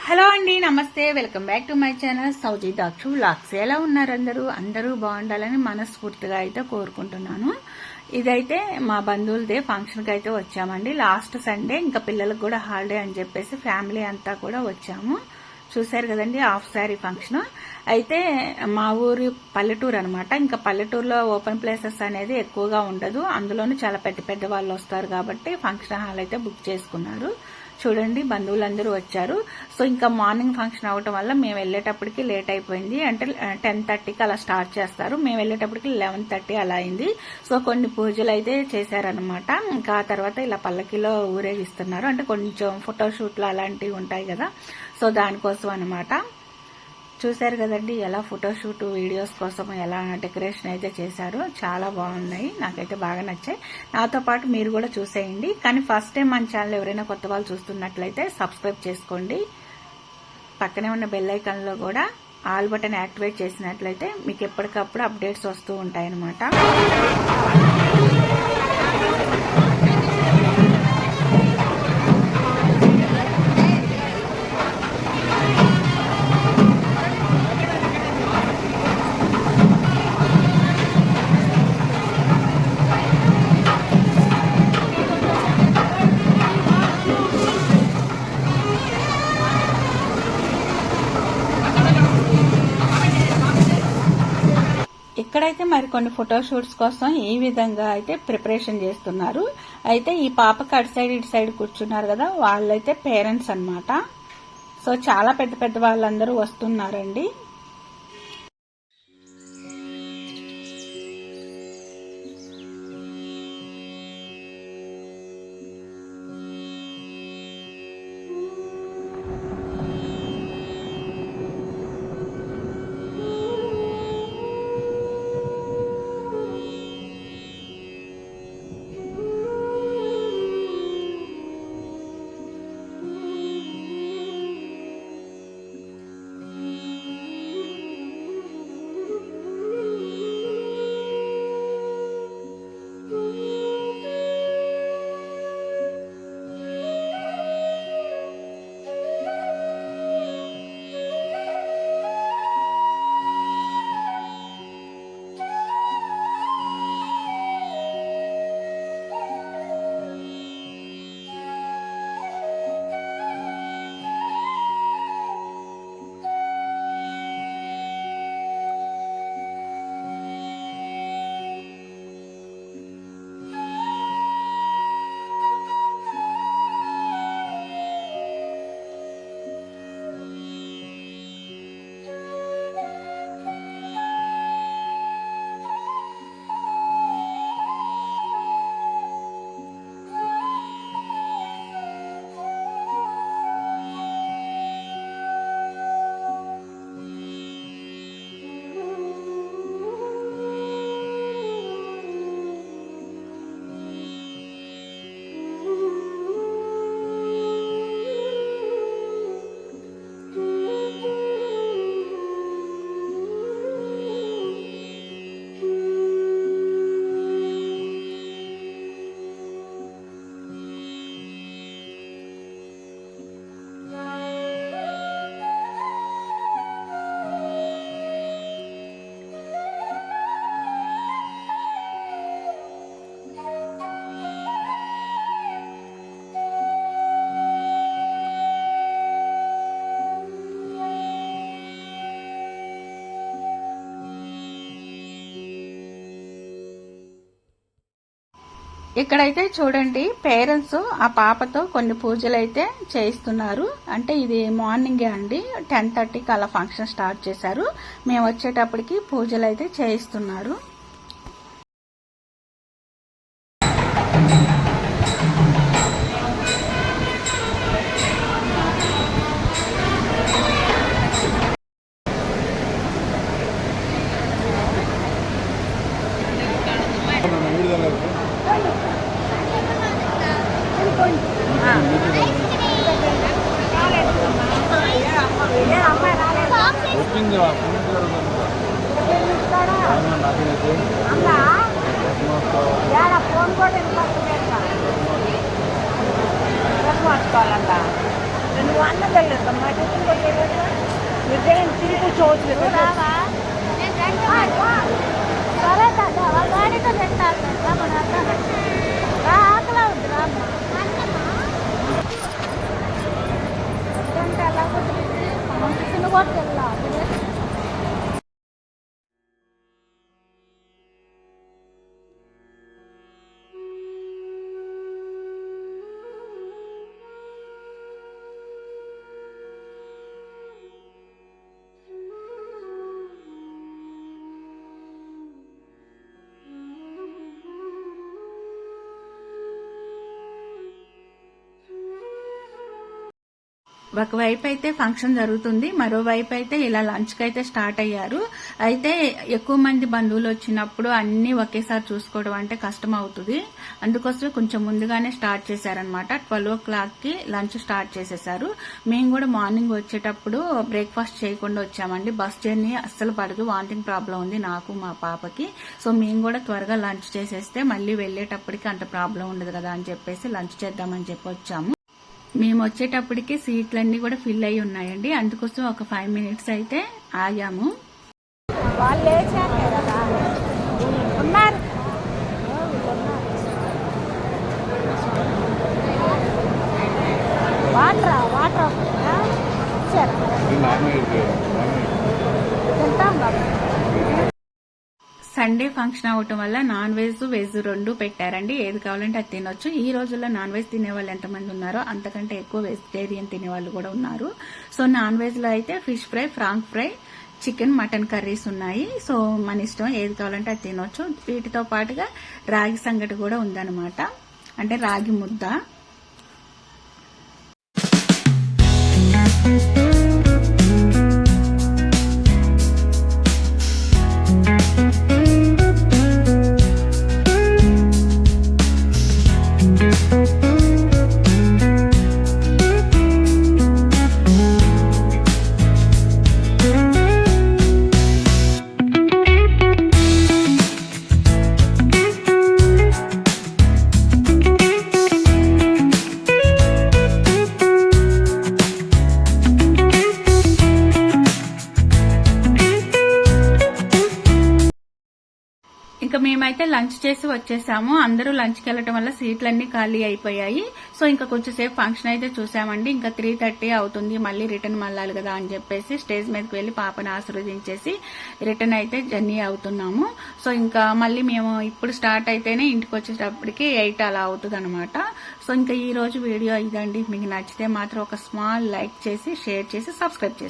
Hello అండి, నమస్తే. Welcome back to my channel Sowji Dakshu vlogs. ఎలా ఉన్నారు అందరూ బాగుండాలని మనస్ఫూర్తిగా అయితే కోరుకుంటున్నాను. ఇదైతే మా బంధువులదే ఫంక్షన్కి అయితే వచ్చామండి. లాస్ట్ సండే ఇంకా పిల్లలకు కూడా హాలిడే అని చెప్పేసి ఫ్యామిలీ అంతా కూడా వచ్చాము. చూశారు కదండి, హాఫ్ శారీ ఫంక్షన్. అయితే మా ఊరి పల్లెటూరు అనమాట. ఇంకా పల్లెటూరులో ఓపెన్ ప్లేసెస్ అనేది ఎక్కువగా ఉండదు. అందులోనూ చాలా పెద్ద పెద్ద వాళ్ళు వస్తారు కాబట్టి ఫంక్షన్ హాల్ అయితే బుక్ చేసుకున్నారు. చూడండి, బంధువులందరూ వచ్చారు. సో ఇంకా మార్నింగ్ ఫంక్షన్ అవటం వల్ల మేము వెళ్ళేటప్పటికి లేట్ అయిపోయింది. అంటే 10:30కి అలా స్టార్ట్ చేస్తారు. మేము వెళ్ళేటప్పటికి 11:30 అలా అయింది. సో కొన్ని పూజలు అయితే చేశారనమాట. ఇంకా ఆ తర్వాత ఇలా పల్లకిలో ఊరేగిస్తున్నారు. అంటే కొంచెం ఫోటోషూట్లు అలాంటివి ఉంటాయి కదా, సో దానికోసం అనమాట. చూశారు కదండి, ఎలా ఫోటోషూట్ వీడియోస్ కోసం ఎలా డెకరేషన్ అయితే చేశారో చాలా బాగున్నాయి. నాకైతే బాగా నచ్చాయి. నాతో పాటు మీరు కూడా చూసేయండి. కానీ ఫస్ట్ టైం మన ఛానల్ ఎవరైనా కొత్త వాళ్ళు చూస్తున్నట్లయితే సబ్స్క్రైబ్ చేసుకోండి. పక్కనే ఉన్న బెల్ ఐకాన్లో కూడా ఆల్ బటన్ యాక్టివేట్ చేసినట్లయితే మీకు ఎప్పటికప్పుడు అప్డేట్స్ వస్తూ ఉంటాయన్నమాట. ఇక్కడైతే మరి కొన్ని ఫోటోషూట్స్ కోసం ఈ విధంగా అయితే ప్రిపరేషన్ చేస్తున్నారు. అయితే ఈ పాపకి అటు సైడ్ ఇటు సైడ్ కూర్చున్నారు కదా, వాళ్ళైతే పేరెంట్స్ అన్నమాట. సో చాలా పెద్ద పెద్ద వాళ్ళందరూ వస్తున్నారండి. ఇక్కడైతే చూడండి, పేరెంట్స్ ఆ పాపతో కొన్ని పూజలు అయితే చేయిస్తున్నారు. అంటే ఇది మార్నింగే అండి, 10:30కి అలా ఫంక్షన్ స్టార్ట్ చేశారు. మేము వచ్చేటప్పటికి పూజలు అయితే చేయిస్తున్నారు. ఫోన్ కూడా మార్చుకోవాలంట. నువ్వు అన్నం వెళ్ళమ్మా టిఫిన్ కొట్టేదా విజయం తిరిగి కూర్చోవచ్చు సరే తాత గాడితో తింటారు మన ఆకలా ఉంది రామ్మ అలా టిఫిన్ కూడా వెళ్ళాలి ఒకవైపు అయితే ఫంక్షన్ జరుగుతుంది, మరోవైపు అయితే ఇలా లంచ్కి అయితే స్టార్ట్ అయ్యారు. అయితే ఎక్కువ మంది బంధువులు వచ్చినప్పుడు అన్ని ఒకేసారి చూసుకోవడం అంటే కష్టం అవుతుంది. అందుకోసమే కొంచెం ముందుగానే స్టార్ట్ చేశారనమాట. 12 o'clock లంచ్ స్టార్ట్ చేసేసారు. మేము కూడా మార్నింగ్ వచ్చేటప్పుడు బ్రేక్ఫాస్ట్ చేయకుండా వచ్చామండి. బస్ జర్నీ అస్సలు పడదు, వాంటింగ్ ప్రాబ్లం ఉంది నాకు మా పాపకి. సో మేము కూడా త్వరగా లంచ్ చేసేస్తే మళ్ళీ వెళ్లేటప్పటికి అంత ప్రాబ్లం ఉండదు కదా అని చెప్పేసి లంచ్ చేద్దామని చెప్పి వచ్చాము. మేము వచ్చేటప్పటికి సీట్లన్నీ కూడా ఫిల్ అయి ఉన్నాయండి. అందుకోసం ఒక 5 minutes అయితే ఆగాము. సండే ఫంక్షన్ అవటం వల్ల నాన్ వెజ్ వెజ్ 2 పెట్టారండి. ఏది కావాలంటే అది తినొచ్చు. ఈ రోజుల్లో నాన్ వెజ్ తినే వాళ్ళు ఎంతమంది ఉన్నారో అంతకంటే ఎక్కువ వెజిటేరియన్ తినే వాళ్ళు కూడా ఉన్నారు. సో నాన్ వెజ్ లో అయితే fish fry, prawn fry, chicken, mutton curries ఉన్నాయి. సో మన ఇష్టం ఏది కావాలంటే అది తినొచ్చు. వీటితో పాటుగా రాగి సంగటి కూడా ఉందన్నమాట, అంటే రాగి ముద్ద. ఇంకా మేమైతే లంచ్ చేసి వచ్చేసాము. అందరూ లంచ్కి వెళ్ళటం వల్ల సీట్లన్నీ ఖాళీ అయిపోయాయి. సో ఇంకా కొంచెంసేపు ఫంక్షన్ అయితే చూసామండి. ఇంకా 3:30 అవుతుంది, మళ్ళీ రిటర్న్ మళ్ళాలి కదా అని చెప్పేసి స్టేజ్ మీదకి వెళ్లి పాపని ఆశీర్వదించేసి రిటర్న్ అయితే జర్నీ అవుతున్నాము. సో ఇంకా మళ్ళీ మేము ఇప్పుడు స్టార్ట్ అయితేనే ఇంటికి వచ్చేటప్పటికి 8 అలా అవుతుంది అనమాట. సో ఇంకా ఈ రోజు వీడియో ఇదండి. మీకు నచ్చితే మాత్రం ఒక స్మాల్ లైక్ చేసి షేర్ చేసి సబ్స్క్రైబ్ చేసి